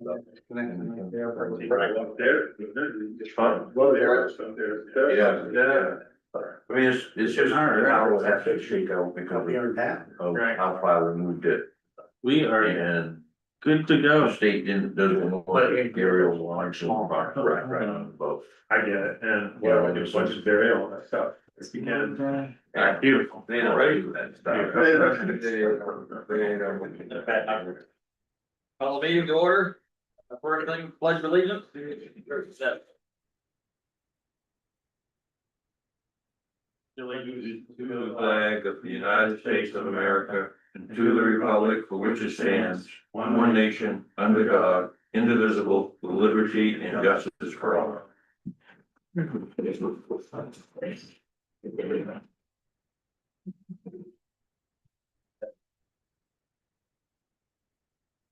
It's fun. Well, yeah, yeah. I mean, it's just hard, how we'll have to shake out because of how far we moved it. We are And good to the go. state doesn't want aerial launch. Right. Both. I get it, and well, we do a bunch of burial and that stuff. You can. Beautiful. They ain't ready for that stuff. Call the meeting to order. First thing, pledge of allegiance. To the flag of the United States of America and to the republic for which it stands, one nation, under God, indivisible, with liberty and justice for all.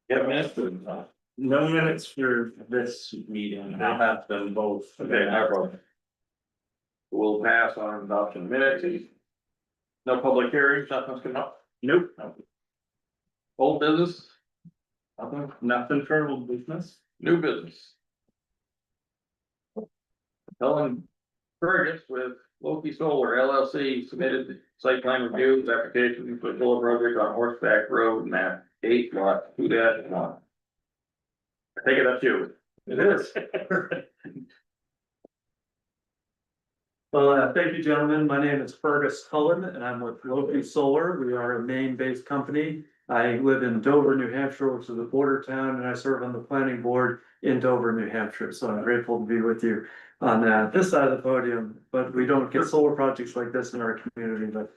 Get minutes? No minutes for this meeting. I'll have them both. Okay, no problem. We'll pass on adoption of minutes. No public hearings, nothing's coming up. Nope, Old business, nothing for old business. new business. Helen Fergus with Loki Solar LLC submitted the site plan review application for solar project on Horseback Road, map 8, lot 2-1. I take it up to you. It is. Well, thank you, gentlemen. My name is Fergus Cullen and I'm with Loki Solar. We are a Maine-based company. I live in Dover, New Hampshire, which is a border town, and I serve on the planning board in Dover, New Hampshire. So I'm grateful to be with you on this side of the podium, but we don't get solar projects like this in our community, but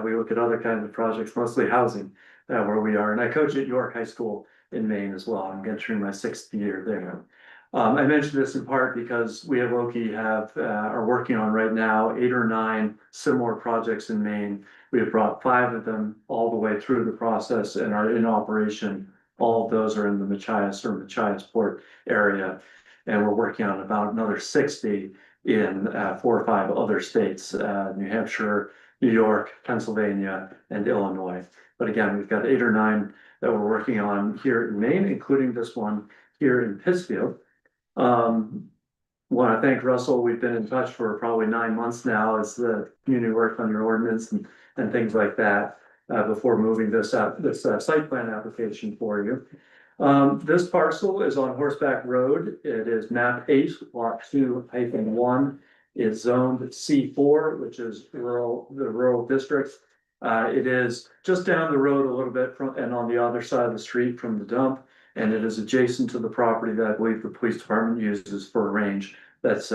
we look at other kinds of projects, mostly housing, where we are. And I coach at York High School in Maine as well. I'm entering my 6th year there. I mentioned this in part because we at Loki are working on right now 8 or 9 similar projects in Maine. We have brought 5 of them all the way through the process and are in operation. All of those are in the Machiasport area. And we're working on about another 60 in 4 or 5 other states, New Hampshire, New York, Pennsylvania, and Illinois. But again, we've got 8 or 9 that we're working on here in Maine, including this one here in Pittsfield. Want to thank Russell. We've been in touch for probably 9 months now as the community worked on your ordinance and things like that before moving this site plan application for you. This parcel is on Horseback Road. It is map 8, lot 2-1. It's zoned C4, which is the rural district. It is just down the road a little bit from and on the other side of the street from the dump. And it is adjacent to the property that I believe the police department uses for a range that's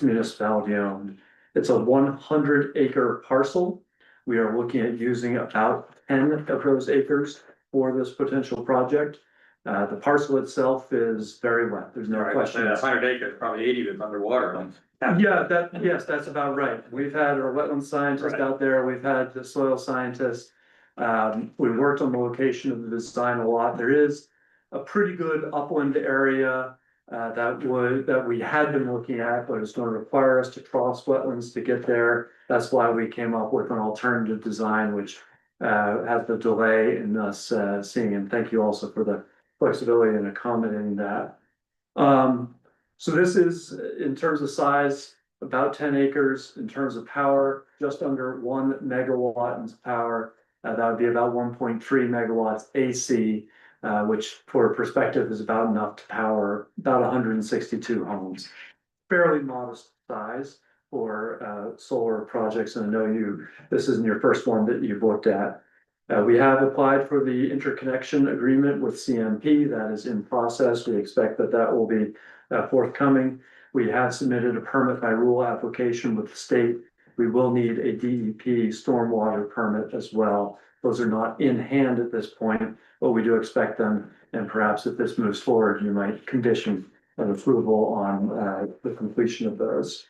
municipality owned. It's a 100-acre parcel. We are looking at using about 10 of those acres for this potential project. The parcel itself is very wet. There's no question. 100 acres, probably 80 that's underwater. Yeah, yes, that's about right. We've had our wetland scientist out there. We've had the soil scientist. We worked on the location of the design a lot. There is a pretty good upland area that we had been looking at, but it's going to require us to cross wetlands to get there. That's why we came up with an alternative design, which has the delay in us seeing. And thank you also for the flexibility in accommodating that. So this is, in terms of size, about 10 acres. In terms of power, just under 1 megawatt in power. That would be about 1.3 megawatts AC. Which for perspective is about enough to power about 162 homes. Fairly modest size for solar projects, and I know this isn't your first one that you've looked at. We have applied for the interconnection agreement with CMP. That is in process. We expect that will be forthcoming. We have submitted a permit by rule application with the state. We will need a DEP stormwater permit as well. Those are not in hand at this point, but we do expect them. And perhaps if this moves forward, you might condition an approval on the completion of those.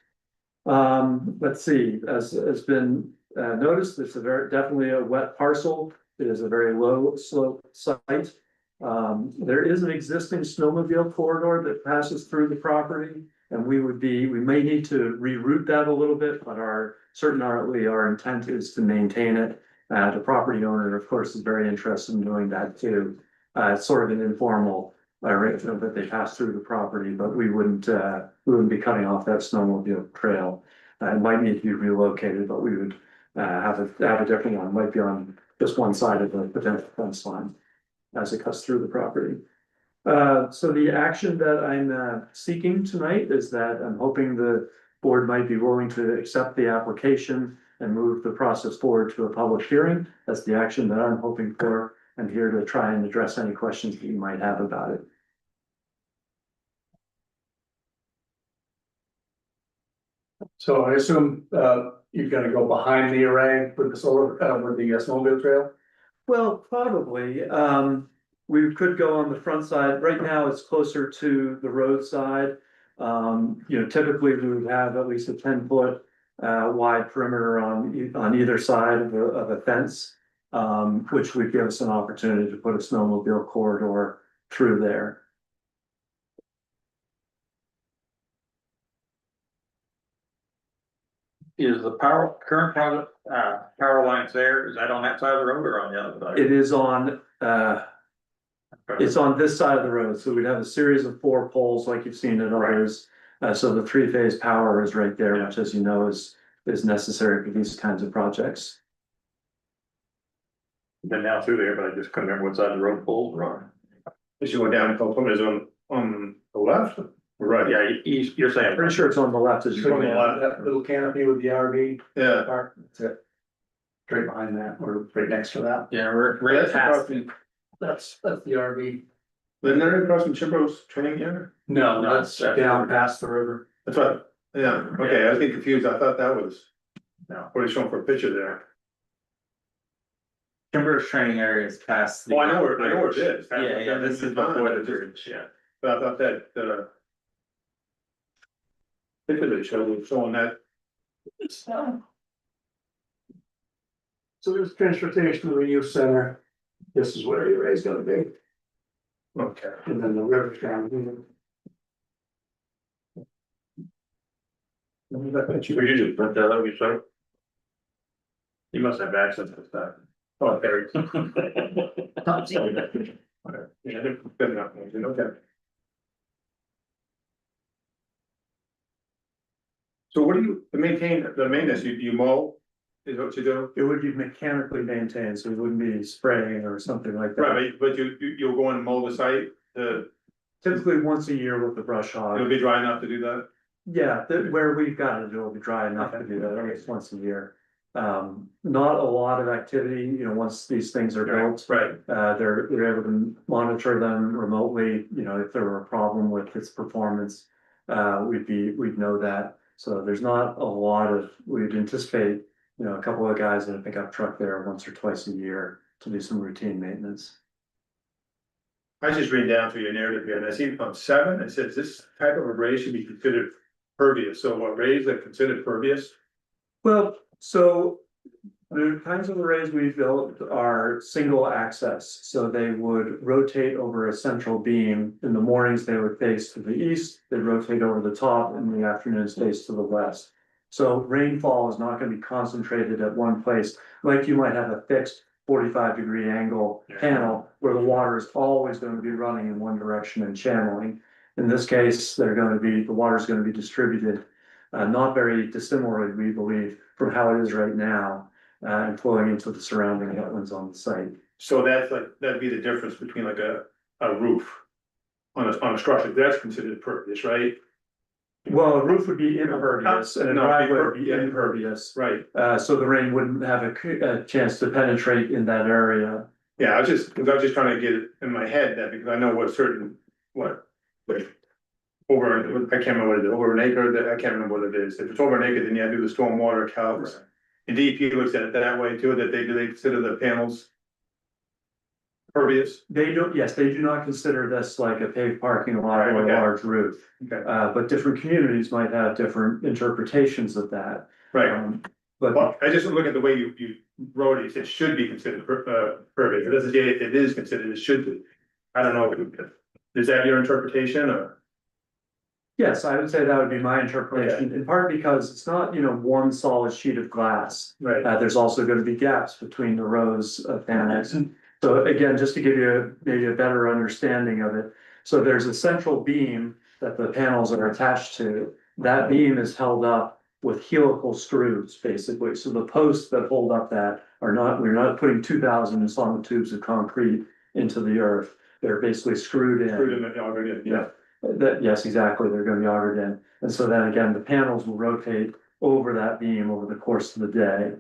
Let's see, as has been noticed, it's definitely a wet parcel. It is a very low slope site. There is an existing snowmobile corridor that passes through the property, and we may need to reroute that a little bit, but certainly our intent is to maintain it. The property owner, of course, is very interested in doing that too. It's sort of an informal arrangement that they pass through the property, but we wouldn't be cutting off that snowmobile trail. It might need to be relocated, but we would have a different one, might be on just one side of the potential fence line as it cuts through the property. So the action that I'm seeking tonight is that I'm hoping the board might be willing to accept the application and move the process forward to a public hearing. That's the action that I'm hoping for. I'm here to try and address any questions that you might have about it. So I assume you're gonna go behind the array with the solar, with the snowmobile trail? Well, probably, we could go on the front side. Right now, it's closer to the roadside. Typically we would have at least a 10-foot wide perimeter on either side of a fence. Which would give us an opportunity to put a snowmobile corridor through there. Is the current project, power lines there, is that on that side of the road or on the other side? It is on, it's on this side of the road, so we'd have a series of 4 poles like you've seen at others. So the 3-phase power is right there, which, as you know, is necessary for these kinds of projects. Been down through there, but I just couldn't remember what side of the road poles were on. As you go down, California is on the left, or right? Yeah, you're saying. Pretty sure it's on the left as you So go down. that little canopy with the RV Yeah. park, that's it. Straight behind that, or right next to that. Yeah, we're That's past. across, That's the RV. isn't that across from Chimbro's training area? No, No, that's that's- down past the river. That's right, yeah, okay, I was getting confused, I thought that was. No. What he's showing for a picture there. Timber's training area is past. the- Oh, I know where it is. Yeah, this is before the bridge, yeah. But I thought that, picture they showing that, So there's transportation reuse center. This is where the array's gonna be, okay. and then the river's down here. You just print that out yourself? You must have access to that. Oh, there it is. Okay. Yeah, good enough, okay. So what do you, to maintain, the maintenance, you mow, is what you do? It would be mechanically maintained, so it wouldn't be spraying or something like that. Right, but you'll go and mow the site, Typically once a year with the brush hog. it'll be dry enough to do that? Yeah, where we've got it, it'll be dry enough to do that, at least once a year. Not a lot of activity, once these things are built. Right. They're able to monitor them remotely, if there were a problem with its performance. We'd know that, so there's not a lot of, we'd anticipate, a couple of guys in a pickup truck there once or twice a year to do some routine maintenance. I just read down through your narrative here, and I see on 7, it says this type of array should be considered pervious, so arrays are considered pervious? Well, so the kinds of arrays we've built are single access, so they would rotate over a central beam. In the mornings, they would face to the east, they'd rotate over the top, in the afternoons face to the west. So rainfall is not going to be concentrated at one place, like you might have a fixed 45-degree angle panel where the water is always going to be running in one direction and channeling. In this case, the water is going to be distributed, not very dissimilarly, we believe, from how it is right now, and flowing into the surrounding wetlands on the site. So that'd be the difference between like a roof on a structure, that's considered pervious, right? Well, a roof would be impervious and a No, driveway would be yeah. impervious, Right, so the rain wouldn't have a chance to penetrate in that area. yeah, I was just trying to get it in my head that, because I know over, I can't remember what it is, over an acre, I can't remember what it is, if it's over an acre, then you have to do the stormwater calcs. And DEP looks at it that way too, that they consider the panels pervious? They don't, yes, they do not consider this like a paved parking lot or Okay. a large roof, Okay, but different communities might have different interpretations of that. right, But well, I just look at the way you wrote it, it should be considered pervious, it doesn't say it is considered, it should be. I don't know, is that your interpretation, or? yes, I would say that would be my interpretation, in part because it's not, one solid sheet of glass. Right. There's also gonna be gaps between the rows of panels. So again, just to give you maybe a better understanding of it, So there's a central beam that the panels are attached to. That beam is held up with helical screws, basically. So the posts that hold up that are not, we're not putting 2,000 sonotubes of concrete into the earth. They're basically screwed in. Screwed in the yard, yeah. That, yes, exactly, they're gonna be augered in, and so then again, the panels will rotate over that beam over the course of the day.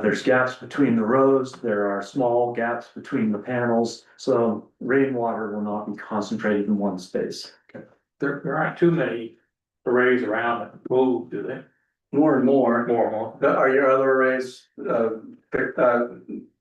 There's gaps between the rows, there are small gaps between the panels, so rainwater will not be concentrated in one space. There aren't too many arrays around that move, do they? More and more. More and more. Are your other arrays,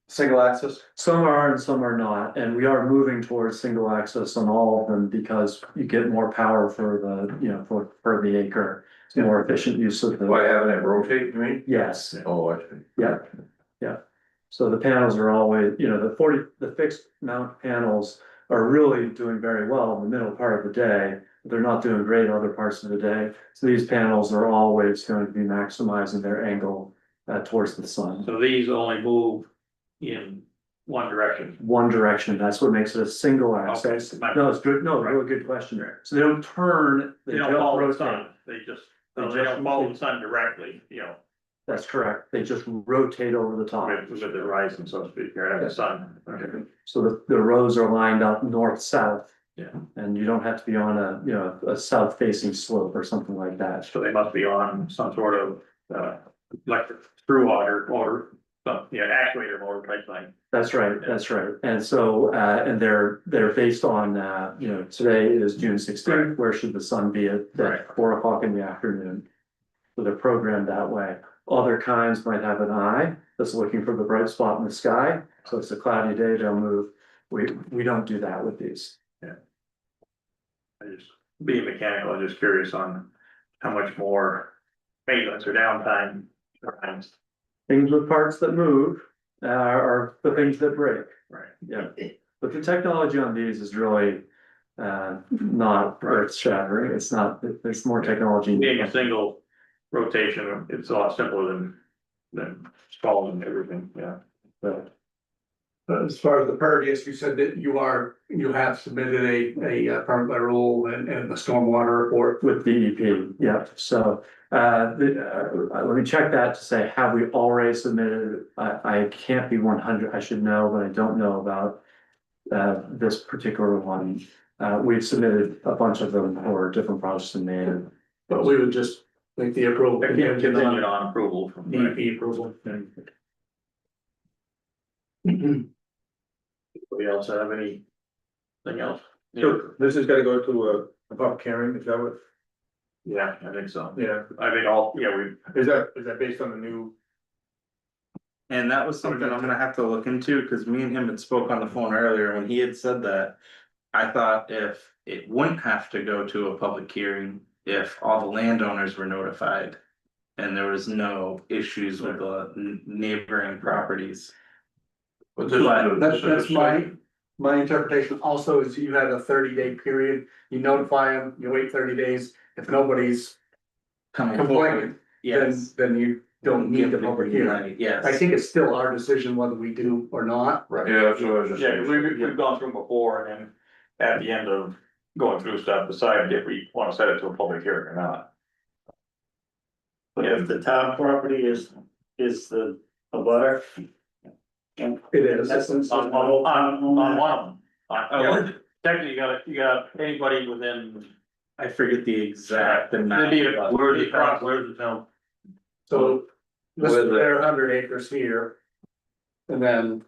single axis? Some are and some are not, and we are moving towards single access on all of them because you get more power for the, for the acre. It's more efficient use of Why the, having it rotate, you mean? yes, Oh, I see. yeah. So the panels are always, the fixed mount panels are really doing very well in the middle part of the day. They're not doing great other parts of the day. So these panels are always going to be maximizing their angle towards the sun. So these only move in one direction. One direction, that's what makes it a single access. Okay. No, it's good, no, really good question. So they don't turn, They don't follow the rotate. sun, they just, They they don't just- follow the sun directly, That's correct. They just rotate over the top. with the horizon, so to speak, or at the sun. Okay. So the rows are lined up north-south. Yeah. And you don't have to be on a south-facing slope or something like that. So they must be on some sort of, electric screw or, actuator motor type thing. That's right, that's right. And so, and they're based on, today is June 16th, where should the sun be at Right. 4 o'clock in the afternoon? So they're programmed that way. Other kinds might have an eye that's looking for the bright spot in the sky. So it's a cloudy day, they'll move. We don't do that with these. Being mechanical, I'm just curious on how much more maintenance or downtime. Times. Things with parts that move are the things that break. Right. Yeah, but the technology on these is really not earth shattering. It's not, there's more technology. Being a single rotation, it's a lot simpler than following everything, yeah. But As far as the pervious, you said that you have submitted a permit by rule and the stormwater report. with DEP, yeah, so let me check that to say, have we already submitted? I can't be 100, I should know, but I don't know about this particular one. We've submitted a bunch of them for different projects in Maine. But we would just make the approval. Continued on approval from. DEP approval. Anybody else have anything else? So this is gotta go to a public hearing, is that what, Yeah, I think so. yeah, I think is that based on the new? And that was something I'm gonna have to look into, cause me and him had spoke on the phone earlier, when he had said that. I thought if it wouldn't have to go to a public hearing, if all the landowners were notified. And there was no issues with the neighboring properties. But this That's my interpretation also is you have a 30-day period, you notify them, you wait 30 days, if nobody's Coming complaining, forward, yes. then you don't need the public hearing. Right, yes. I think it's still our decision whether we do or not. Right. Yeah, so I was just. Yeah, because we've gone through them before and then at the end of going through stuff, decided if we want to set it to a public hearing or not. But if the town property is the abutter. It is. On one of them. Technically, you got anybody within. I forget the exact amount. Where's the town? So this With is the- their 100 acres here. And then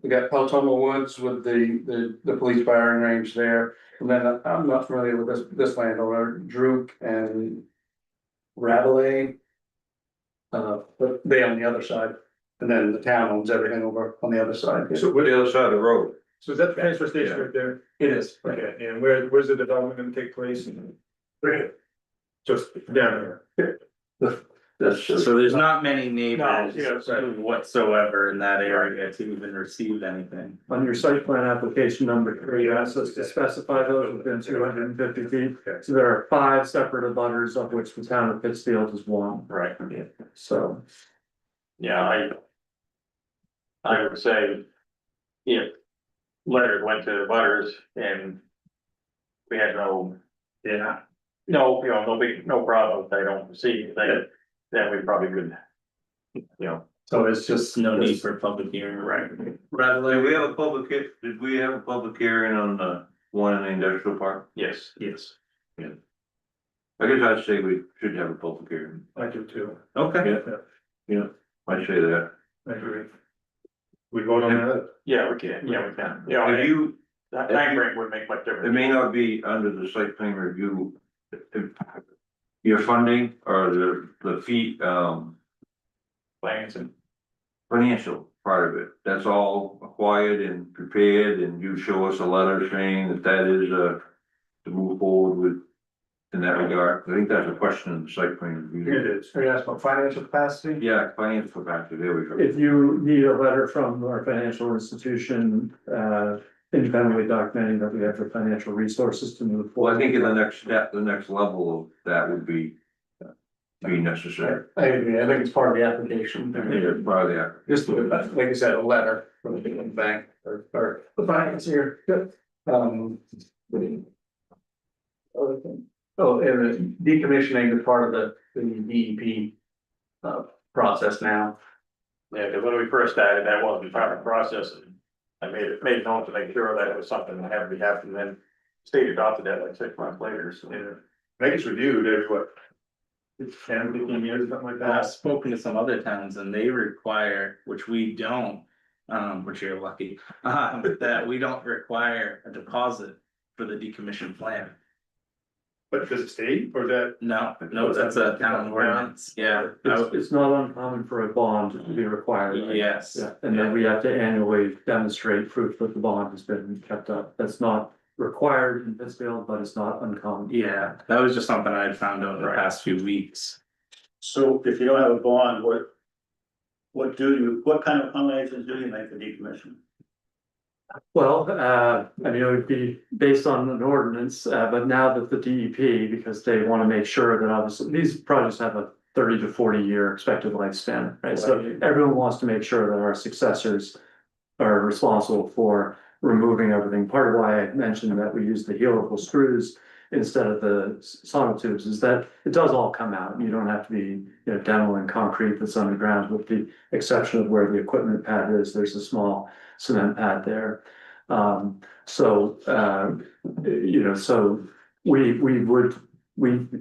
we got Peltomo Woods with the police firing range there. And then I'm not familiar with this landowner, Druk and Rabelais. But they on the other side. And then the town owns everything over on the other side. So where's the other side of the road? So is that the transfer station right there? It is. Okay, and where's the development gonna take place? Right. Just down there. So there's not many No, yeah, neighbors right. whatsoever in that area to even receive anything. On your site plan application number 3, you asked us to specify those within 250 feet. So there are 5 separate abutters, of which the town of Pittsfield is one. Right, So yeah, I would say, if letters went to the butters and we had no, Yeah, no, no problem, if they don't see that, then we probably could, So it's just. No need for a public hearing. right. Did we have a did we have a public hearing on the one in the industrial park? Yes. Yes. I guess I'd say we should have a public hearing. I do too. Okay. Yeah, I'd say that. I agree. We vote on that? Yeah, we can, If you, that time frame would make much it difference. may not be under the site plan review. Your funding or the fee, Plans and, financial part of it, that's all acquired and prepared, and you show us a letter saying that that is, to move forward with. In that regard, I think that's a question in the site plan It review. is. Are you asking about financial capacity? Yeah, financial factor, there we go. If you need a letter from our financial institution, independently documenting that we have the financial resources to move Well, forward. I think in the next step, the next level of that would be necessary. I agree, I think it's part of the application. I think that's part of the act. Just like you said, a letter from the bank or the financier. Other thing. Oh, and decommissioning is part of the DEP process now. yeah, because when we first started, that wasn't part of the process, and I made note to make sure that it was something that had to be happening, then state adopted that like 6 months later, so. I think it's reviewed every what? 10, 15 years, something like I've that. spoken to some other towns and they require, which we don't, which you're lucky, that we don't require a deposit for the decommission plan. But does it state or that? No, that's a town ordinance, yeah. It's not uncommon for a bond to be required. right? Yes. Yeah, and then we have to annually demonstrate proof that the bond has been kept up. That's not required in Pittsfield, but it's not uncommon. Yeah, that was just something I had found out in the past few weeks. so if you don't have a bond, what kind of accommodations do you make for decommission? Well, I mean, it would be based on an ordinance, but now that the DEP, because they want to make sure that obviously these projects have a 30 to 40 year expected lifespan, right? So everyone wants to make sure that our successors are responsible for removing everything. Part of why I mentioned that we use the helical screws instead of the sonotubes is that it does all come out. You don't have to be, demoing concrete that's underground, with the exception of where the equipment pad is. There's a small cement pad there. So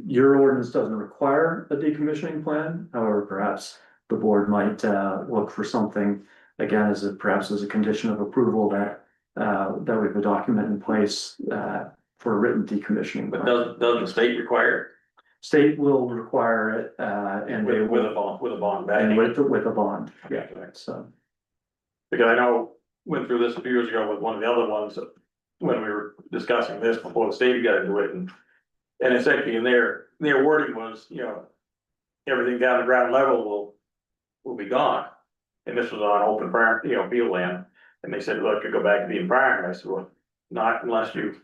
your ordinance doesn't require a decommissioning plan. However, perhaps the board might look for something again perhaps as a condition of approval that we have a document in place for a written decommissioning. But plan. does the state require State will require it, and they it with will, with a bond and backing? with a bond, yeah, so. Because I know, went through this a few years ago with one of the other ones, when we were discussing this before the state got into it, and essentially in their wording was, everything down the ground level will be gone. And this was on open farm, field land, and they said, look, you go back to being farm, and I said, well, not unless you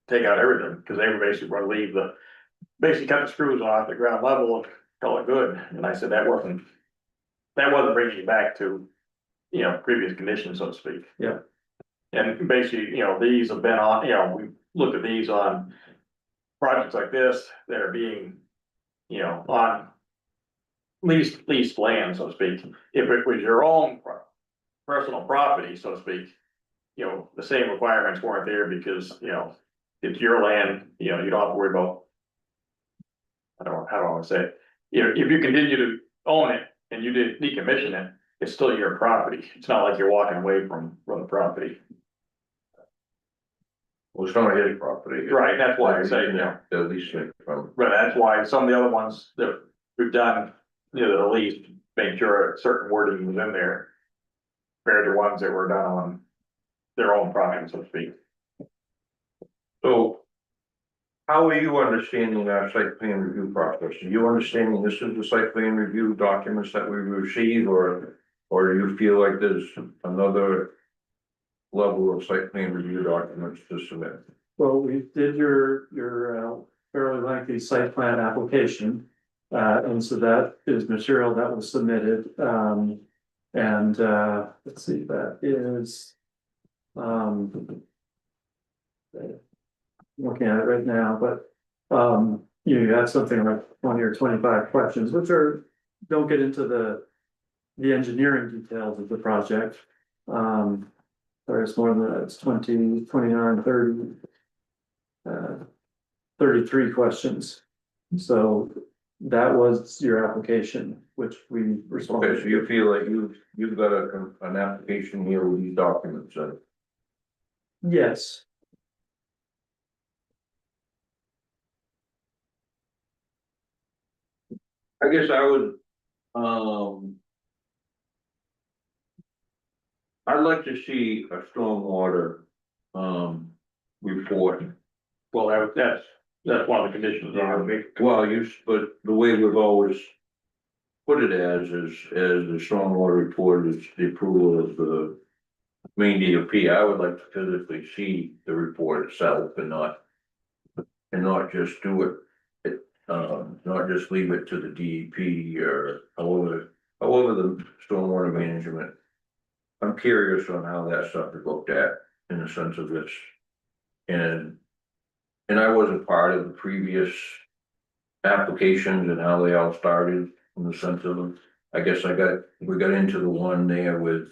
take out everything, because they were basically gonna leave basically cut the screws off the ground level and call it good, and I said, that wasn't bringing you back to, previous conditions, so to speak. Yeah. And basically, these have been on, we looked at these on projects like this that are being, on leased land, so to speak. If it was your own personal property, so to speak, the same requirements weren't there because, it's your land, you don't have to worry about. How do I want to say it? If you continue to own it and you did decommission it, it's still your property. It's not like you're walking away from the property. Well, it's not a hidden property. Right, that's why I say, At least from. but that's why some of the other ones that we've done, at least make sure certain wording was in there. Compared to ones that were done on their own property, so to speak. So. How are you understanding our site plan review process? Are you understanding this is the site plan review documents that we receive, or do you feel like there's another level of site plan review documents to submit? Well, we did your fairly lengthy site plan application. And so that is material that was submitted, let's see, that is. Um. Looking at it right now, but, you had something like 20 or 25 questions, which don't get into the engineering details of the project. There's more than that, it's 20, 29, 30. 33 questions. So that was your application, which we Okay, responded so you to. feel like you've got an application here with these documents, Yes, I guess I would, I'd like to see a stormwater, report. Well, that's one of the conditions on it. Well, but the way we've always put it as the stormwater report is the approval of the main DOP. I would like to physically see the report itself and not just do it, not just leave it to the DEP or however the stormwater management. I'm curious on how that stuff is looked at in the sense of this. And I wasn't part of the previous applications and how they all started in the sense of, I guess we got into the one there with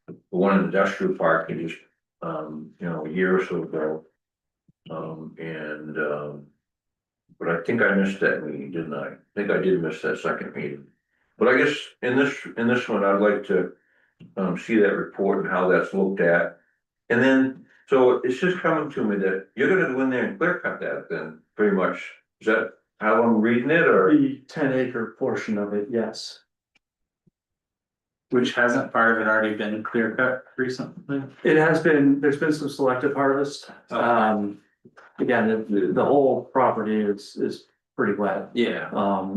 the one industrial park and just, a year or so ago. But I think I missed that meeting, didn't I? I think I did miss that second meeting. But I guess in this one, I'd like to, see that report and how that's looked at. And then, so it's just coming to me that you're gonna go in there and clear cut that then, pretty much. Is that how I'm reading it, or? the 10-acre portion of it, yes. Which hasn't part of it already been clear cut recently? It has been, there's been some selective harvest. Okay. Again, the whole property is pretty wet. Yeah.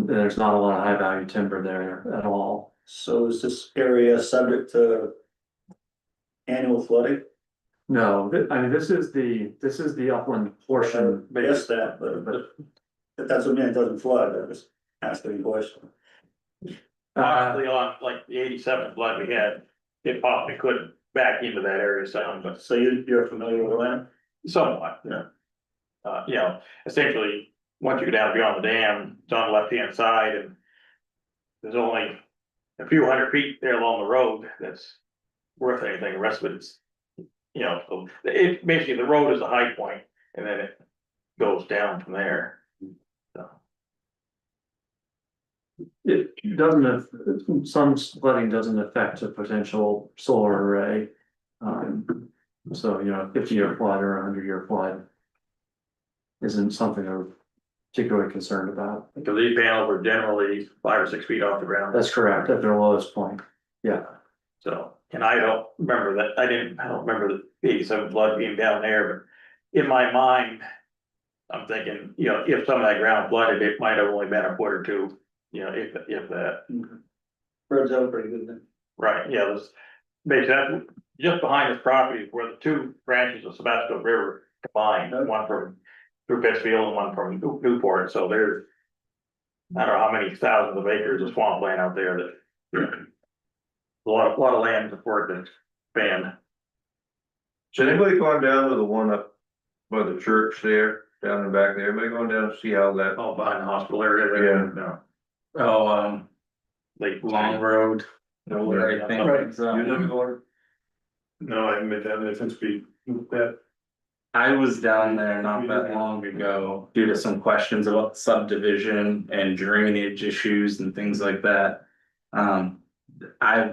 There's not a lot of high value timber there at all. So is this area subject to annual flooding? No, I mean, this is the upland portion. Yes, that, but that's what I mean, it doesn't flood, I just asking a question. Possibly on like the 87 flood we had, it possibly couldn't back into that area some, but So you're familiar with the land? somewhat, yeah. Essentially, once you go down beyond the dam, it's on the left-hand side and there's only a few hundred feet there along the road that's worth anything, the rest of it's, basically the road is a high point and then it goes down from there. So, It doesn't, some flooding doesn't affect a potential solar array. So, 50-year flood or a 100-year flood isn't something we're particularly concerned about. because these panels were generally 5 or 6 feet off the ground. That's correct, at their lowest point. Yeah, So, and I don't remember that, I don't remember the 87 flood being down there, but in my mind. I'm thinking, if some of that ground flooded, it might have only been a foot or two, if that. Spreads out pretty good then. Right, yeah, this, basically, that, just behind this property is where the two branches of Sebastopol River combine, one from through Pittsfield and one from Newport, so there's. I don't know how many thousands of acres of swampland out there that. A lot of land for it to expand. Has anybody gone down to the one up by the church there, down in the back there? Anybody going down to see how that? Oh, behind the hospital area there. Yeah. No, Oh, like Long Road. I think. Right. You never going? No, I haven't been down there since we moved that. I was down there not that long ago due to some questions about subdivision and drainage issues and things like that. I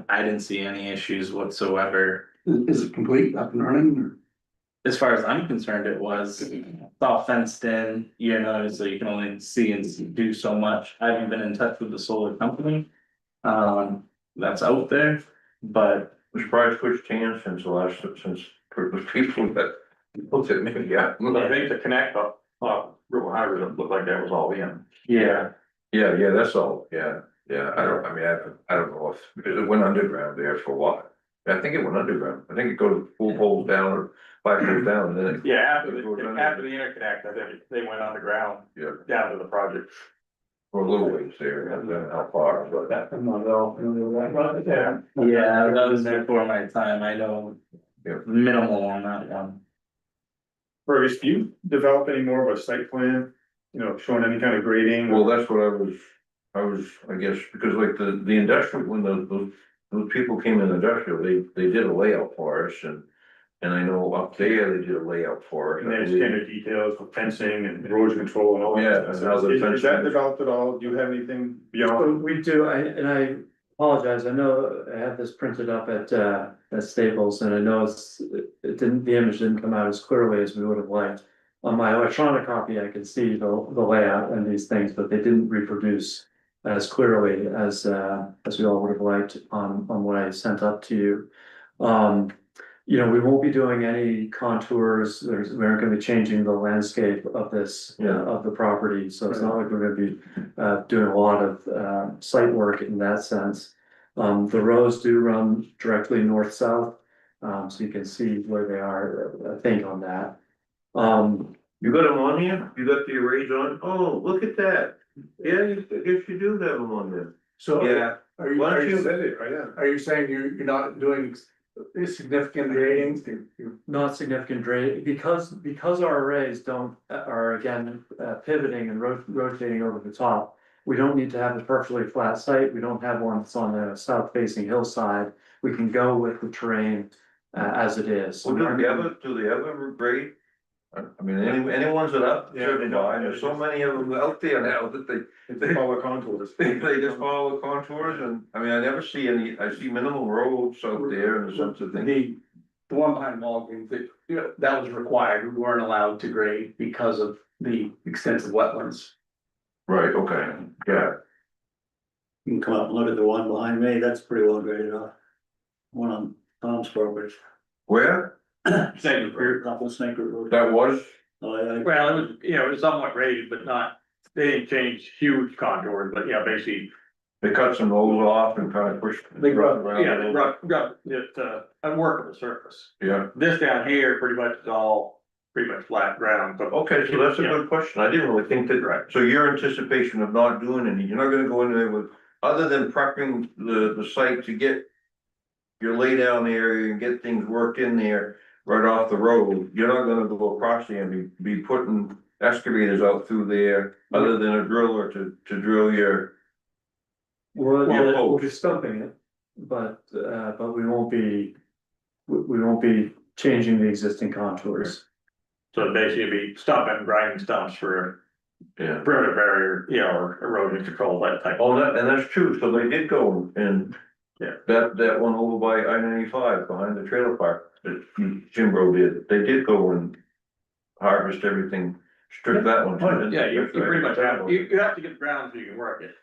didn't see any issues whatsoever. Is it complete, up and running, or? As far as I'm concerned, it was, it's all fenced in, so you can only see and do so much. I haven't been in touch with the solar company. That's out there, but Was probably switched hands since the last, since the people that looked at me, yeah. but I think the connect up, River Highway looked like that was all in. yeah. Yeah, that's all, yeah, I don't know if it went underground there for a while. I think it went underground, I think it goes 4 poles down or 5 poles down, and then it. Yeah, after the interconnect, I think they went underground Yeah, down to the project. for a little ways there, I don't know how far, but. I'm not at all familiar with that. Yeah. Yeah, that was before my time, I know minimal on that one. Fergus, do you develop any more of a site plan, you know, showing any kind of grading? Well, that's what I guess, because like the industrial, when those people came in industrial, they did a layout for us and I know up there they did a layout for us. And there's kind of details for fencing and erosion control and all that. Yeah, and how the Is that fencing- developed at all? Do you have anything So beyond? we do, I apologize, I know I had this printed up at Staples, and I know it didn't, the image didn't come out as clearly as we would have liked. On my electronic copy, I could see the layout and these things, but they didn't reproduce as clearly as we all would have liked on what I sent up to you. You know, we won't be doing any contours, we aren't gonna be changing the landscape of this, Yeah. of the property, so it's not like we're gonna be doing a lot of site work in that sense. The rows do run directly north-south, so you can see where they are, I think, on that. You got them on here? You got the arrays on? Oh, look at that. Yeah, I guess you do have them on there. So Yeah, are you, why are don't you, you- Said it, right, yeah. are you saying you're not doing significant grading? Not significant grade, because our arrays are again pivoting and rotating over the top. We don't need to have a perfectly flat site, we don't have one that's on a south facing hillside, we can go with the terrain as it is. well, do they ever grade? I mean, any ones that up, Yeah, they don't. there's so many of them out there now that It's follow contours. they just follow the contours and, I mean, I never see any, I see minimal roads out there and some sort of thing. The one behind Walgreens, that was required, we weren't allowed to grade because of the extensive wetlands. Right, okay, yeah. You can come up and look at the one behind me, that's pretty well graded off. One on Tom's property. Where? Snake River. Off of Snake River. That was? Oh, Well, it was, you know, it was somewhat graded, but not, they didn't change huge contours, but yeah, basically, They cut some holes off and kind of pushed. They rub- around a yeah, little they got it, a workable surface. bit. Yeah, This down here pretty much is all pretty much flat ground, but okay, so that's a good question, I didn't really think that, Right. so your anticipation of not doing any, you're not gonna go in there with, other than prepping the site to get your lay down area and get things worked in there right off the road, you're not gonna go across there and be putting excavators out through there, other than a driller to drill your. We'll be stumping it, but we won't be changing the existing contours. so basically be stumping, grinding stumps for Yeah. perimeter barrier, you know, or erosion control, that type. Oh, and that's true, so they did go and. Yeah. That one over by I-95 behind the trailer park, that Jim Bro did, they did go and harvest everything, strip that one. too, didn't they? Yeah, you pretty much have, you have to get the ground so you can work it.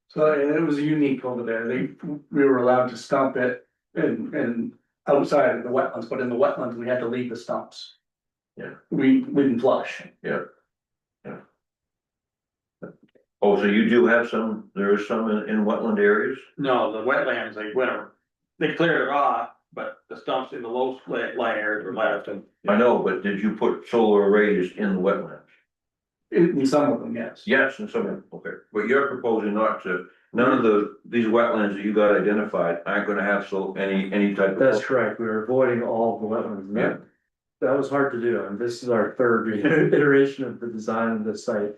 So and it was unique over there, we were allowed to stump it and outside of the wetlands, but in the wetlands, we had to leave the stumps. Yeah. We didn't flush. Oh, so you do have some, there is some in wetland areas? No, the wetlands, they cleared it off, but the stumps in the low lying areas were left and. I know, but did you put solar arrays in the wetlands? In some of them, yes. Yes, and some, okay, but you're proposing not to, none of these wetlands that you got identified aren't gonna have any type of. That's correct, we were avoiding all of the wetlands, and that was hard to do, and this is our third iteration of the design of this site.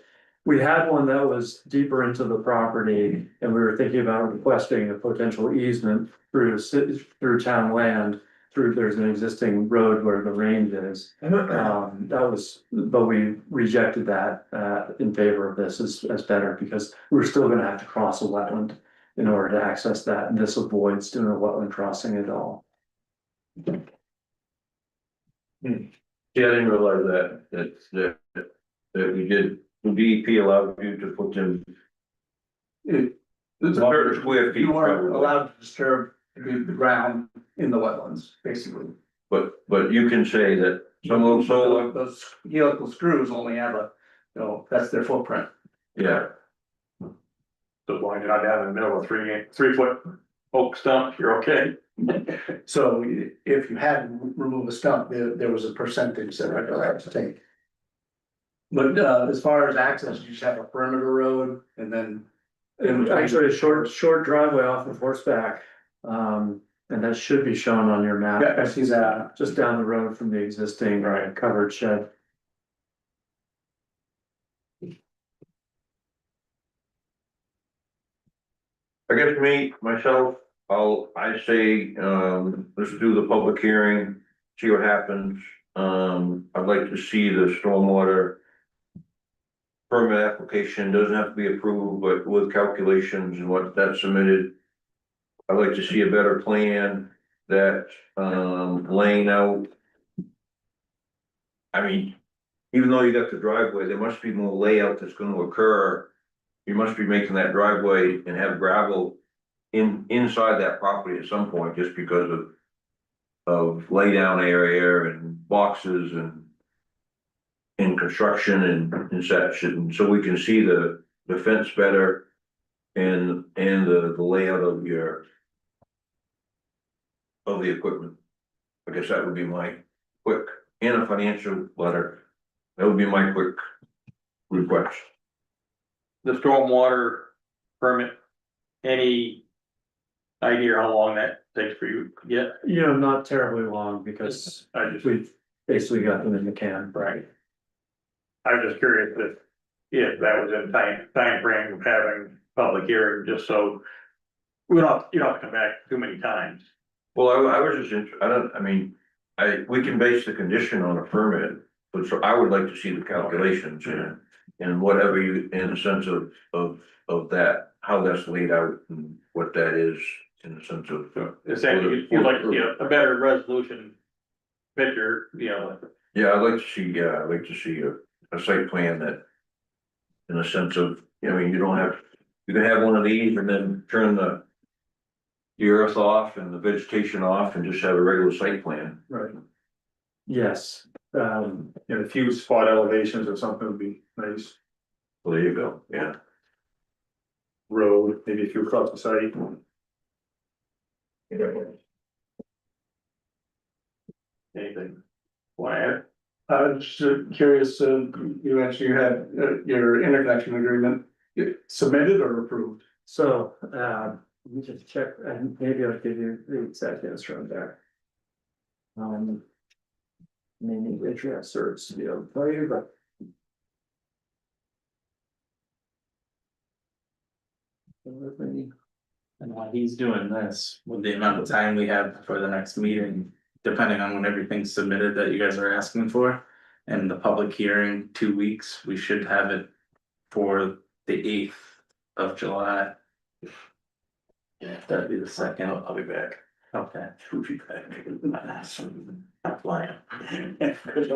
We had one that was deeper into the property, and we were thinking about requesting a potential easement through town land. There's an existing road where the range is, but we rejected that, in favor of this as better, because we're still gonna have to cross a wetland in order to access that, and this avoids doing a wetland crossing at all. Yeah, I didn't realize that we did, the DEP allowed you to put in. It's a certain square feet, You weren't probably. allowed to disturb the ground in the wetlands, basically. But you can say that some of those solar, Those helical screws only have that's their footprint. yeah, So why did I have in the middle of a 3 foot oak stump, you're okay? So if you had to remove a stump, there was a percentage that I had to take. But as far as access, you just have a perimeter road and then. And actually a short driveway off of Horseback, And that should be shown on your map. Yeah, I see that. Just down the road from the existing covered shed. I guess myself, I say, let's do the public hearing, see what happens. I'd like to see the stormwater permit application, doesn't have to be approved, but with calculations and what that's submitted. I'd like to see a better plan that, laying out. I mean, even though you got the driveway, there must be more layout that's gonna occur. You must be making that driveway and have gravel inside that property at some point, just because of laydown area and boxes and in construction and such, and so we can see the fence better and the layout of the equipment. I guess that would be my quick, and a financial letter. That would be my quick request. The stormwater permit, any idea how long that takes for you to get? You know, not terribly long because I just, we've basically got them in the can. right. I was just curious if that was in time frame of having public hearing, just so you don't have to come back too many times. Well, I was just, we can base the condition on a permit, but so I would like to see the calculations and whatever you, in the sense of that, how that's laid out and what that is in the sense of. Essentially, you'd like to see a better resolution picture, you know. Yeah, I'd like to see a site plan that, in the sense of, you can have one of these and then turn the earth off and the vegetation off and just have a regular site plan. Right, Yes, and a few spot elevations or something would be nice, Well, there you go, yeah. road, maybe a few across the site. Anything? Want to add? I was just curious, you mentioned you had your interconnection agreement submitted or approved? so, let me just check, and maybe I'll give you the exact answer on there. May need address certs to be able to tell you, but. And while he's doing this, with the amount of time we have for the next meeting, depending on when everything's submitted that you guys are asking for. And the public hearing, 2 weeks, we should have it for the 8th of July. Yeah, that'd be the second. I'll be back. Okay. I'll be back. I'm flying.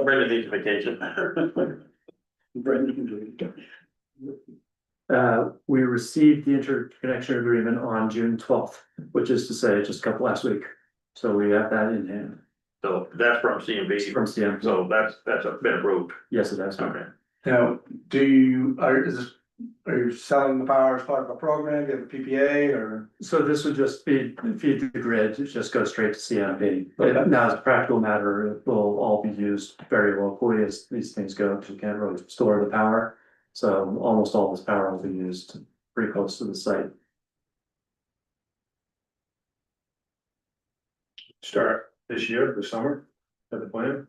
Brendan needs vacation. We received the interconnection agreement on June 12th, which is to say, just last week. So we have that in hand So that's from CMB, from CM. so that's been approved. Yes, it has. Okay. Now, are you selling the power as part of a program, do you have a PPA or? So this would just feed the grid, it just goes straight to CMP. But now as a practical matter, it will all be used very locally as these things go, because we can't really store the power. So almost all this power will be used pretty close to the site. Start this year, the summer, at the plan.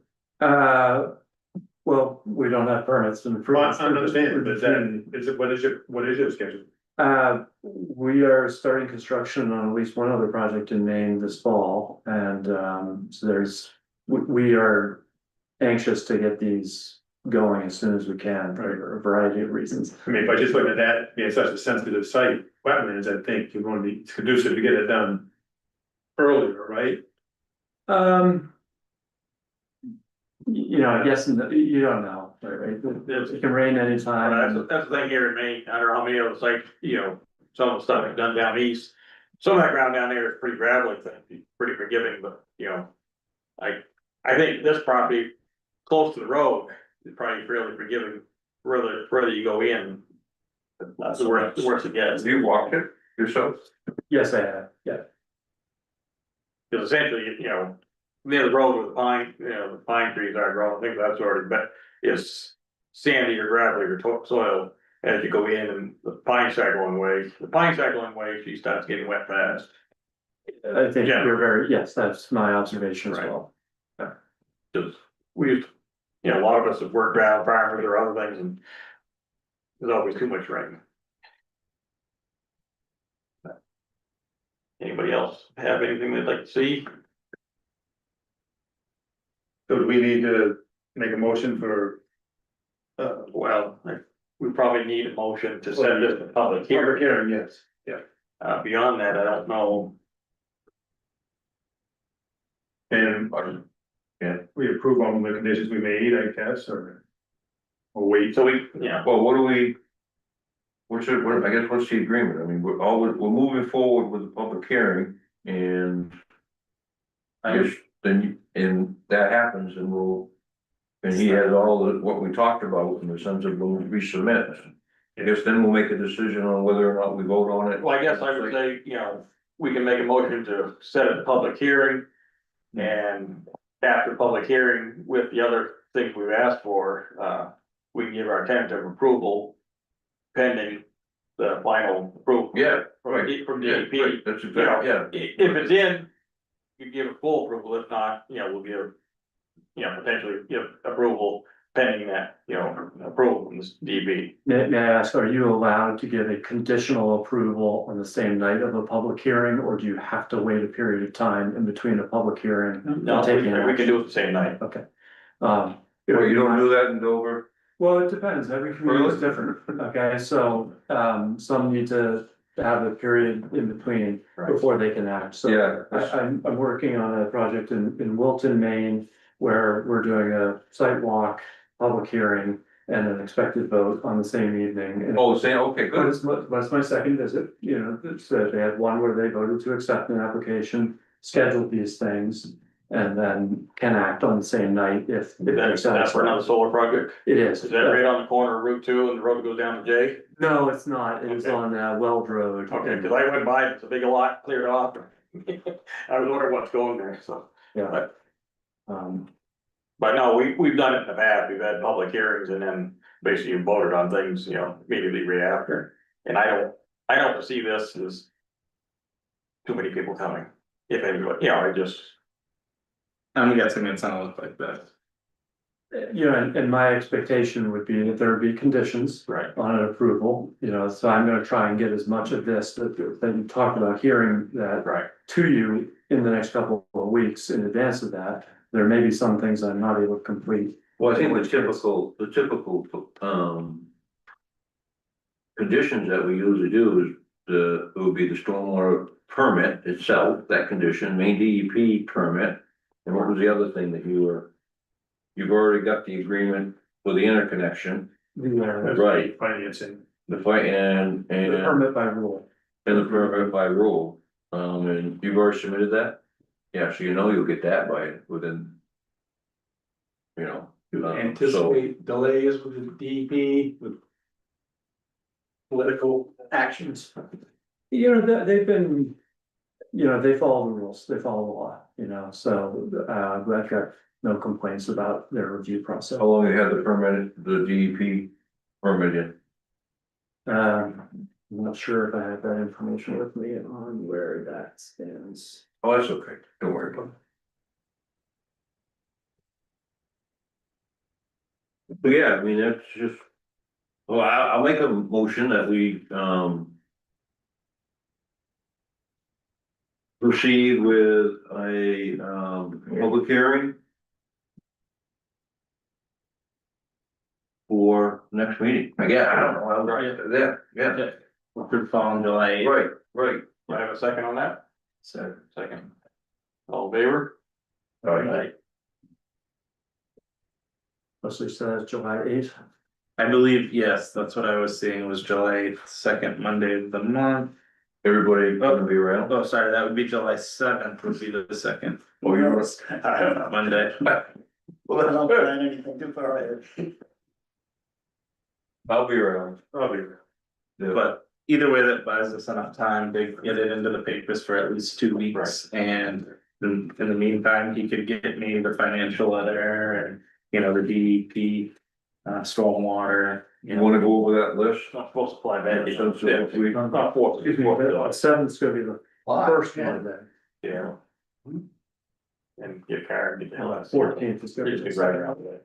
Well, we don't have permits and. Well, I understand, but then, what is your schedule? We are starting construction on at least one other project in Maine this fall, and so we are anxious to get these going as soon as we can for a variety of reasons. I mean, if I just look at that, being such a sensitive site, wetlands, I think you're going to be conducive to get it done earlier, right? Yes, and you don't know, right? It can rain anytime. That's the thing here in Maine, I don't know how many of it's like, some of the stuff is done down east. Some of that ground down there is pretty gravelly, pretty forgiving, but, I think this property close to the road is probably fairly forgiving, further you go in. That's the worse it gets. Have you walked it yourself? Yes, I have, yeah. Cause essentially, near the road with the pine trees are growing, things of that sort, but it's sandy or gravelly or soil as you go in and the pines start going away. The pines start going away, she starts getting wet fast. I think Yeah. you're very, yes, that's my observation as Right. well. Cause we used, a lot of us have worked ground farmers or other things and there's always too much rain. Anybody else have anything they'd like to see? So do we need to make a motion for We probably need a motion to send this to public hearing. hearing? Yes, Beyond that, I don't know. and we approve on the conditions we made, I guess, or wait. So Well, what do we? What's it, what, I guess, what's the agreement? I mean, we're moving forward with the public hearing and. I guess then, and that happens and and he has all the, what we talked about in the sense of when we resubmit. I guess then we'll make a decision on whether or not we vote on it. well, I guess I would say, we can make a motion to set a public hearing. And after public hearing with the other things we've asked for, we can give our tentative approval. Pending the final approval. Yeah, From right. From Yeah, DEP. right, that's exactly, yeah. If it's in, you give a full approval, if not, we'll give, potentially give approval pending that, approval from this DB. May I ask, are you allowed to give a conditional approval on the same night of a public hearing, or do you have to wait a period of time in between a public hearing? No, and taking we can action? do it the same night. Okay. Well, you don't do that in Dover? Well, it depends, every community is different, okay, so, some need to have a period in between before they can act, so. Yeah. I'm working on a project in Wilton, Maine, where we're doing a site walk, public hearing, and an expected vote on the same evening. And Oh, say, okay, But good. it's my second visit, it's, they had one where they voted to accept an application, scheduled these things, and then can act on the same night if they're That's for another satisfied. solar project. It is. Is that right on the corner of Route 2 and the road goes down to J? No, it's not, it's Okay. on Weld Road. Okay, cause I went by, it's a big lot cleared off. I was wondering what's going there, so. Yeah. Um, But no, we've done it in the past, we've had public hearings and then basically voted on things, immediately right after. And I don't see this as too many people coming, if anybody, I just, I'm guessing it's gonna look like that. and my expectation would be that there would be conditions right, on an approval, so I'm gonna try and get as much of this that you talked about hearing that right, to you in the next couple of weeks in advance of that. There may be some things I'm not able to complete. Well, I think the typical, conditions that we usually do is it would be the stormwater permit itself, that condition, main DEP permit. And what was the other thing that you've already got the agreement for the interconnection, right, Financing. the fight and The permit by rule. the permit by rule. And you've already submitted that? Yeah, so you'll get that within. So, Anticipate delays with the DEP, with political actions. They've been, they follow the rules, they follow the law, so, I've got no complaints about their review process. how long you had the permit, the DEP permit in? I'm not sure if I have that information with me on where that stands. Oh, that's okay, don't worry about it. But yeah, I mean, that's just. Well, I'll make a motion that we, proceed with a, public hearing. For next meeting, I guess, I don't know, yeah, Could fall on July 8th. right. I have a second on that, So second. All in favor? All right. Leslie says July 8th. I believe, yes, that's what I was seeing was July 8th, second Monday of the month. Everybody gonna be around? Oh, sorry, that would be July 7th would be the second Oh, you're. I don't know. Monday. Well, I don't plan anything too far ahead. I'll be around. Yeah. But either way, that buys us enough time to get it into the papers for at least 2 weeks. And in the meantime, he could get me the financial letter and, the DEP, stormwater, You wanna go over that list? Not supposed to fly back. Since we- Not fourth. Excuse me, but 7th's gonna be the first Yeah. Monday. Yeah. And get car, get the hell out. 14th is gonna be Just right around there.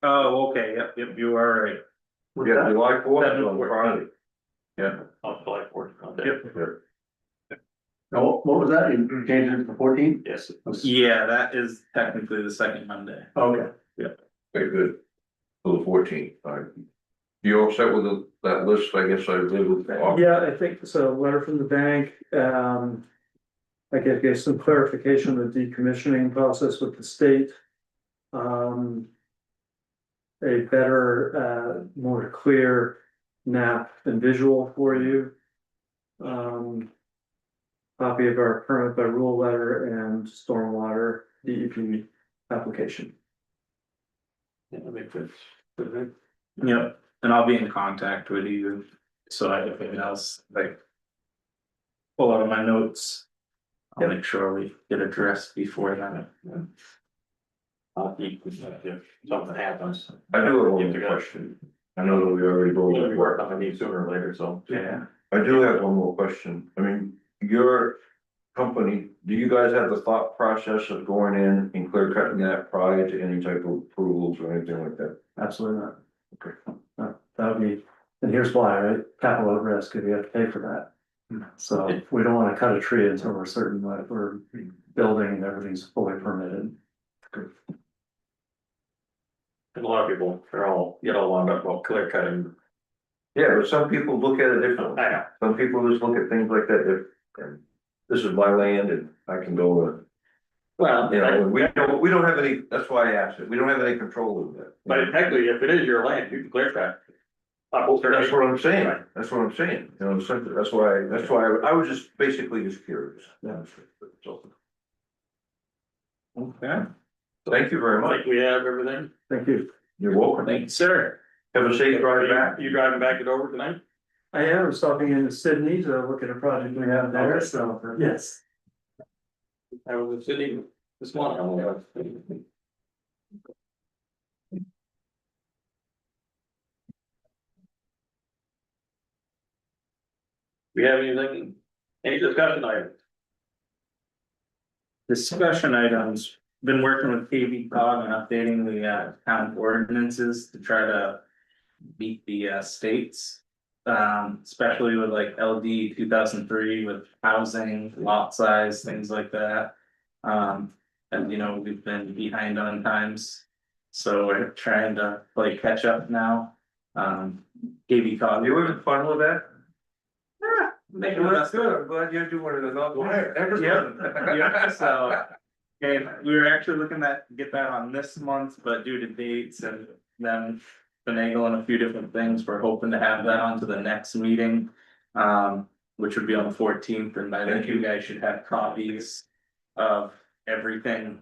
Oh, okay, yep, you are right. Yeah, July fourth on Friday. Yeah. On July 4th. okay. Yep. Oh, what was that? You changed it to 14? Yes. Yeah, that is technically the second Monday. Okay. Very good. For the 14th. You all set with that list, I guess I did. Yeah, I think so, letter from the bank, I gave some clarification of the decommissioning process with the state. A better, more clear map and visual for you. Copy of our permit by rule letter and stormwater DEP application. Yeah, that makes sense. Yep, and I'll be in contact with you, so I, if anything else, like. Pull out of my notes. I'll Yep. make sure we get addressed before that. If something happens. I do have one more question. I know that we already We'll be rolled working on it sooner or later, so. Yeah. I do have one more question. I mean, your company, do you guys have the thought process of going in and clear cutting that prior to any type of approvals or anything like that? Absolutely not. Okay. That would be, and here's why, right? Capital at risk, if you have to pay for that. So we don't wanna cut a tree until we're certain that we're building and everything's fully permitted. And a lot of people, they're all, get all wound up about clear cutting. Yeah, but some people look at it differently. I know. Some people just look at things like that, and this is my land and I can go, Well, you know, we don't have any, that's why I asked it. We don't have any control over that. but technically, if it is your land, you can clear cut. That's what I'm saying, that's what I'm saying, you know, so that's why I was just basically just curious. Okay, Thank you very much, Like we have everything. Thank you. you're welcome, thank you, sir. have a safe drive back. You driving back it over tonight? I am stopping in Sydney to look at a project we have there, so, yes. I was sitting this morning. We have anything, any discussion items? Discussion items, been working with KB cog and updating the town ordinances to try to beat the states. Especially with like LD 2003 with housing, lot size, things like that. And you know, we've been behind on times. So we're trying to play catch up now. KB cog. You having fun with that? Making Well, the that's best of it. good, I'm glad you're doing it, Yeah, so. And we were actually looking at get that on this month, but due to dates and them finagling a few different things, we're hoping to have that onto the next meeting. Which would be on the 14th, and by then you guys should have copies of everything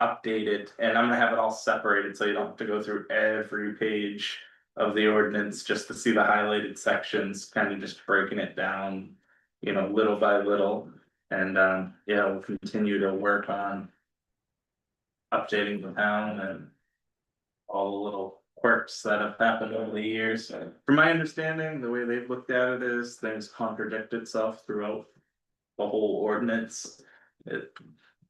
updated, and I'm gonna have it all separated, so you don't have to go through every page of the ordinance just to see the highlighted sections, kind of just breaking it down, you know, little by little. And yeah, we'll continue to work on updating the town and all the little quirks that have happened over the years. From my understanding, the way they've looked at it is things contradict itself throughout the whole ordinance. It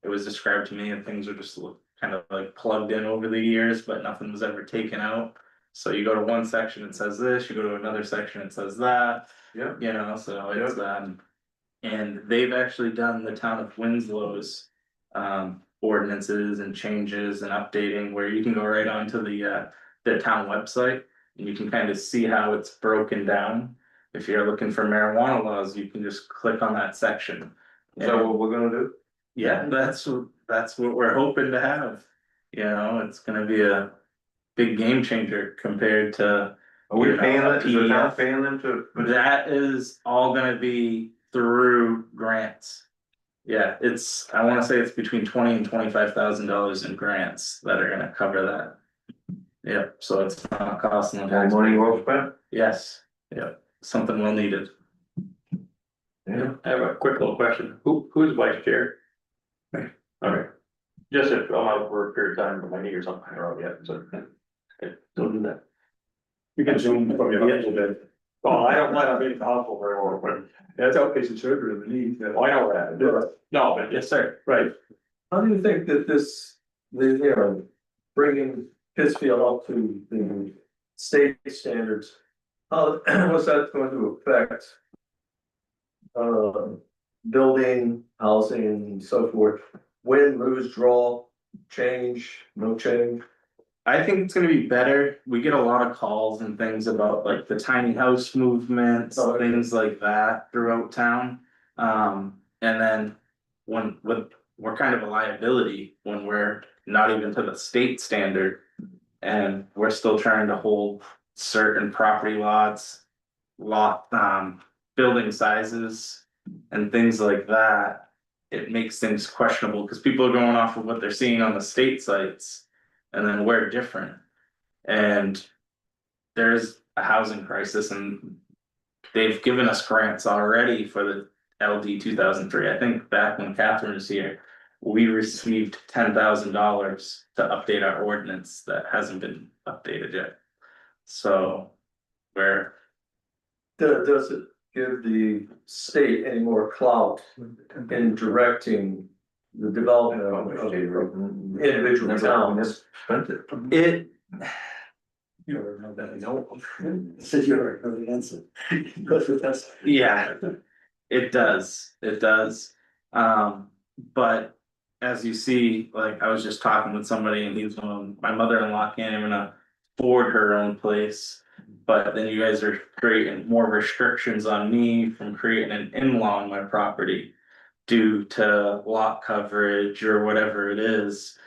was described to me and things are just kind of like plugged in over the years, but nothing was ever taken out. So you go to one section, it says this, you go to another section, it says that. Yeah. You know, so it's and they've actually done the town of Winslow's ordinances and changes and updating where you can go right onto the town website. And you can kind of see how it's broken down. If you're looking for marijuana laws, you can just click on that section. Is that what we're gonna do? Yeah, that's what we're hoping to have. You know, it's gonna be a big game changer compared to. Are we paying them, is the town PDF. paying them to? That is all gonna be through grants. Yeah, I wanna say it's between $20,000 and $25,000 in grants that are gonna cover that. Yep, so it's not costing the More money taxpayers. well spent? Yes, yep, something well needed. Yeah. I have a quick little question. Who's vice chair? Okay. Just if I'm out for a period of time, but my knee or something, I don't know yet, so. Okay, don't do that. You can zoom from your house a bit. Well, I don't plan on being in the hospital very well, but That's outpatient surgery in the knee. I know that, no, but yes, sir. Right, How do you think that this, bringing Pittsfield up to the state standards, how, what's that going to affect? Building, housing and so forth, win, lose, draw, change, no change? I think it's gonna be better. We get a lot of calls and things about like the tiny house movements, Oh, okay. things like that throughout town. And then when we're kind of a liability when we're not even to the state standard. And we're still trying to hold certain property lots, building sizes and things like that. It makes things questionable because people are going off of what they're seeing on the state sites. And then we're different. And there's a housing crisis and they've given us grants already for the LD 2003. I think back when Catherine was here, we received $10,000 to update our ordinance that hasn't been updated yet. So we're, Does it give the state any more clout in directing the development of individual towns? it, You don't know that, no. Said you already know the answer. That's. yeah, it does. But as you see, like I was just talking with somebody and he's going, my mother-in-law can't even afford her own place. But then you guys are creating more restrictions on me from creating an in-law on my property due to lot coverage or whatever it is.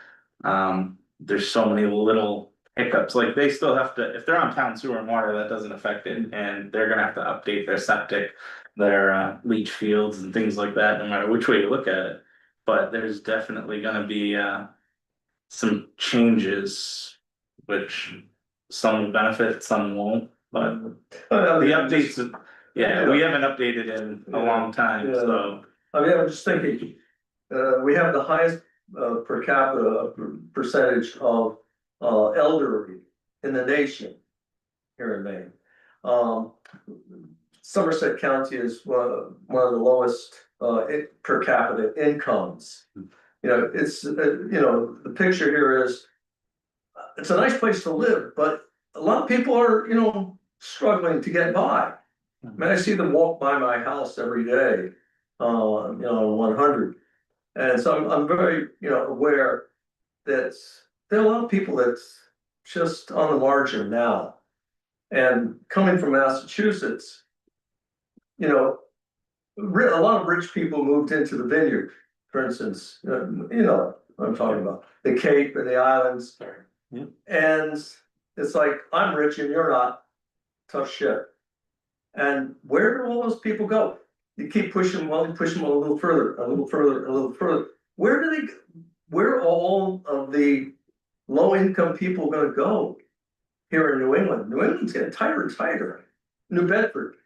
There's so many little hiccups, like they still have to, if they're on town sewer and water, that doesn't affect it, and they're gonna have to update their septic, their leach fields and things like that, no matter which way you look at it. But there's definitely gonna be some changes, which some will benefit, some won't, but the updates, yeah, we haven't updated in a long time, so. I mean, I'm just thinking, we have the highest per capita percentage of elderly in the nation here in Maine. Somerset County is one of the lowest per capita incomes. You know, it's the picture here is it's a nice place to live, but a lot of people are struggling to get by. I mean, I see them walk by my house every day, 100. And so I'm very, aware that there are a lot of people that's just on the margin now. And coming from Massachusetts, a lot of rich people moved into the vineyard, for instance, what I'm talking about, the Cape and the islands. Yeah. And it's like, I'm rich and you're not, tough shit. And where do all those people go? You keep pushing them, well, you push them a little further, a little further, a little further. Where are all of the low income people gonna go here in New England? New England's getting tighter and tighter. New Bedford,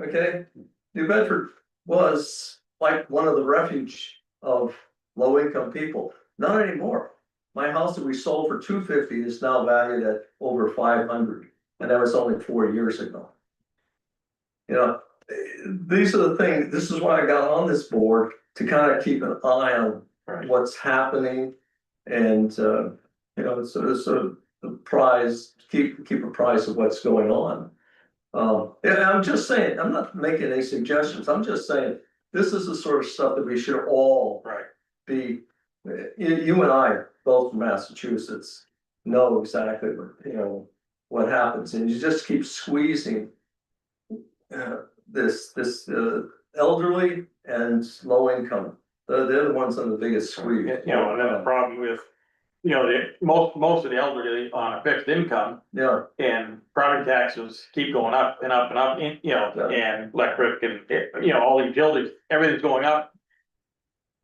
okay? New Bedford was like one of the refuge of low income people. Not anymore. My house that we sold for $250 is now valued at over $500, and that was only 4 years ago. These are the things, this is why I got on this board, to kind of keep an eye on what's happening. And, it's a prize, keep apprised of what's going on. I'm just saying, I'm not making any suggestions. I'm just saying, this is the sort of stuff that we should all be, you and I, both from Massachusetts, know exactly what happens, and you just keep squeezing this elderly and low income. They're the ones on the biggest squeeze. And then the problem with, most of the elderly on a fixed income. Yeah, And property taxes keep going up and up and up, and electric and, all the utilities, everything's going up.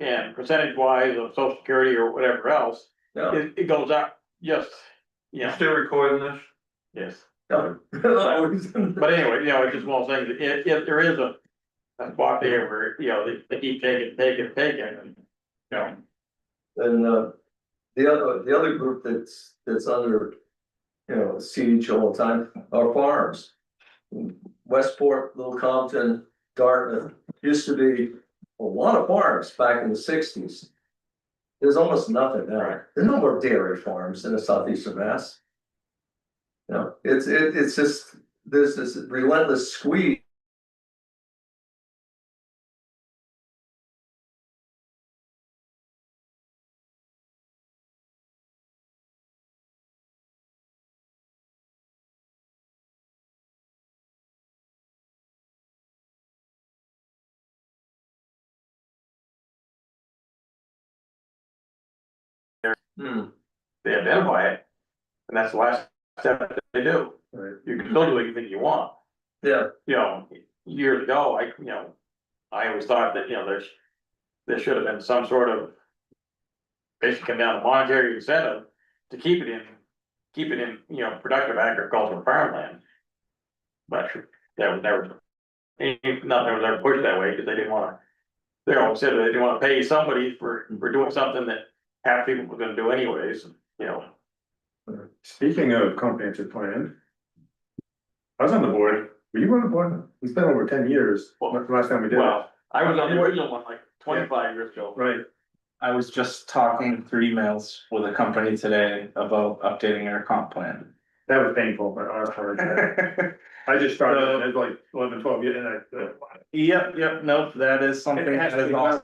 And percentage wise of social security or whatever else, yeah. it goes up just, Still recording this? yes. Yeah. But anyway, it's just one of those things, if there is a spot there where, they keep taking, and, And the other group that's under siege all the time are farms. Westport, Little Compton, Dartmouth, used to be a lot of farms back in the sixties. There's almost nothing now. There's no more dairy farms in the southeastern Mass. You know, it's just, there's this relentless squeeze. Hmm, They identify it, and that's the last step that they do. Right. You can still do anything you want. yeah, You know, years ago, I always thought that, there should have been some sort of. Basically come down to monetary incentive to keep it in, productive agricultural farmland. But that was never, nothing was ever pushed that way, because they didn't wanna. They always said they didn't wanna pay somebody for doing something that half people were gonna do anyways, you know. Speaking of comprehensive plan. I was on the board, were you on the board? It's been over 10 years, the last time we did it. Well, I was on the original one like 25 years ago. Right, I was just talking through emails with a company today about updating our comp plan. that was painful, but I was sorry. I just started, it was like 11, 12 years, and Yep, nope, that is something It has that to is be also